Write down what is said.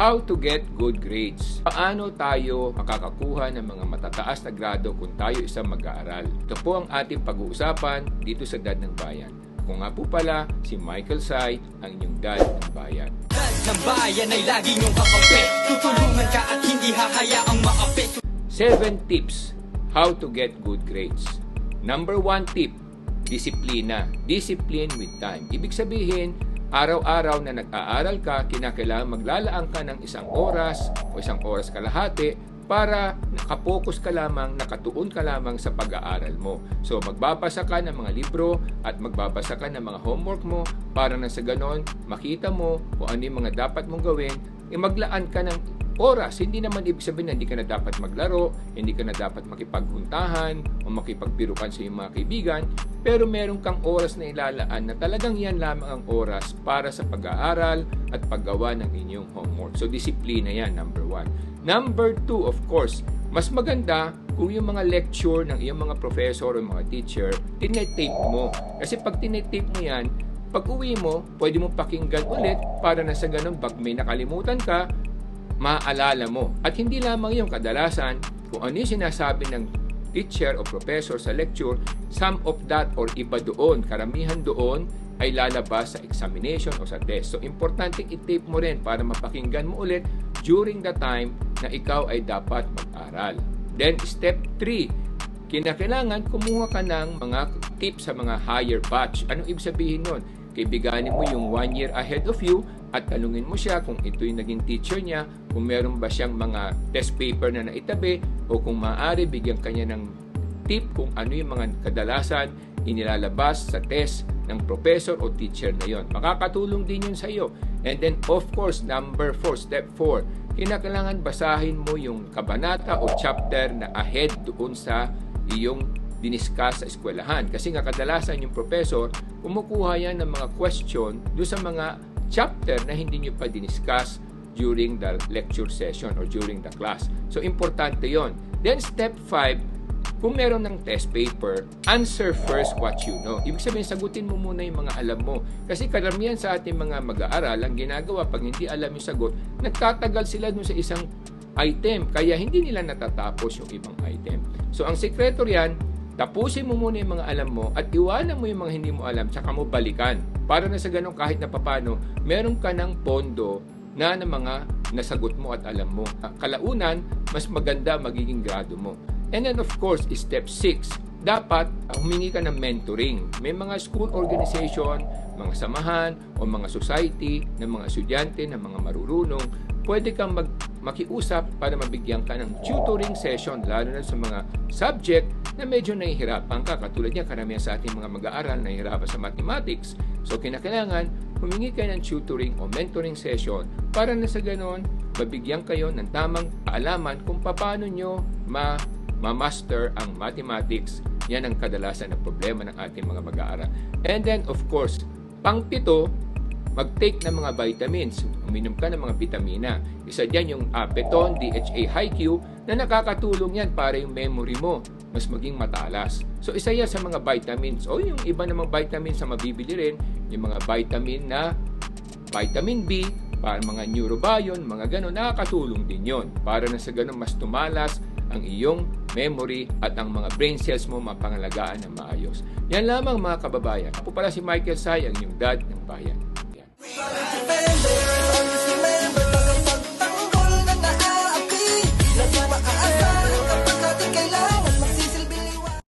How to get good grades. Paano tayo makakakuha ng mga matataas na grado kung tayo isang mag-aaral? Ito po ang ating pag-uusapan dito sa Dad ng Bayan. Ako nga po pala si Michael Sai, ang inyong Dad ng Bayan. Dad ng Bayan ay lagi niyong kakampi. Tutulungan ka at hindi hahayaang maapi. 7 tips how to get good grades. Number 1 tip, disiplina. Discipline with time. Ibig sabihin, araw-araw na nag-aaral ka, kinakailangan maglalaan ka ng isang oras o isang oras kalahati para nakapokus ka lamang, nakatuon ka lamang sa pag-aaral mo. So, magbabasa ka ng mga libro at magbabasa ka ng mga homework mo para na sa ganon, makita mo kung ano yung mga dapat mong gawin, maglaan ka ng oras. Hindi naman ibig sabihin na hindi ka na dapat maglaro, hindi ka na dapat makipaghuntahan o makipagpirukan sa iyong mga kaibigan, pero meron kang oras na ilalaan na talagang yan lamang ang oras para sa pag-aaral at paggawa ng inyong homework. So, disiplina yan, number 1. Number 2, of course, mas maganda kung yung mga lecture ng iyong mga professor o mga teacher, tinetape mo. Kasi pag tinetape mo yan, pag uwi mo, pwede mo pakinggan ulit para na sa ganun, pag may nakalimutan ka, maaalala mo. At hindi lamang yung kadalasan, kung ano yung sinasabi ng teacher o professor sa lecture, some of that or iba doon, karamihan doon, ay lalabas sa examination o sa test. So, importante i-tape mo rin para mapakinggan mo ulit during the time na ikaw ay dapat mag-aral. Then, step 3, kinakailangan kumuha ka ng mga tips sa mga higher batch. Anong ibig sabihin nun? Kaibiganin mo yung 1 year ahead of you at tanungin mo siya kung ito yung naging teacher niya, kung meron ba siyang mga test paper na naitabi o kung maaari bigyan kanya ng tip kung ano yung mga kadalasan inilalabas sa test ng professor o teacher na yon. Makakatulong din yun sa iyo. And then of course, number 4, step 4, kinakailangan basahin mo yung kabanata o chapter na ahead doon sa iyong diniscuss sa eskwelahan. Kasi nga kadalasan yung professor, kumukuha yan ng mga question doon sa mga chapter na hindi nyo pa diniscuss during the lecture session or during the class. So, importante yon. Then, step 5, kung meron ng test paper, answer first what you know. Ibig sabihin, sagutin mo muna yung mga alam mo. Kasi karamihan sa ating mga mag-aaral, ang ginagawa pag hindi alam yung sagot, nagtatagal sila dun sa isang item. Kaya hindi nila natatapos yung ibang item. So, ang sekreto riyan, tapusin mo muna yung mga alam mo at iwanan mo yung mga hindi mo alam tsaka mo balikan. Para na sa ganun kahit na papano, meron ka ng pondo na ng mga nasagot mo at alam mo. Kalaunan, mas maganda magiging grado mo. And then of course, step 6, dapat humingi ka ng mentoring. May mga school organization, mga samahan o mga society ng mga estudyante, ng mga marurunong, pwede kang makiusap para mabigyan ka ng tutoring session, lalo na sa mga subject na medyo nahihirapan ka. Katulad niya, karamihan sa ating mga mag-aaral nahihirapan sa mathematics. So, kinakailangan humingi kayo ng tutoring o mentoring session para na sa ganon, mabigyan kayo ng tamang kaalaman kung paano nyo ma-master ang mathematics. Yan ang kadalasan ng problema ng ating mga mag-aaral. And then, of course, pang-7, mag-take ng mga vitamins. Uminom ka ng mga vitamina. Isa dyan yung Beton, DHA, High-Q na nakakatulong yan para yung memory mo mas maging matalas. So, isa yan sa mga vitamins. O yung iba namang vitamins na mabibili rin, yung mga vitamin na vitamin B, para mga neurobion, mga gano'n, nakakatulong din yon para na sa gano'n mas tumalas ang iyong memory at ang mga brain cells mo mapangalagaan ng maayos. Yan lamang mga kababayan. Ako pala si Michael Sai, ang iyong Dad ng Bayan. Yan.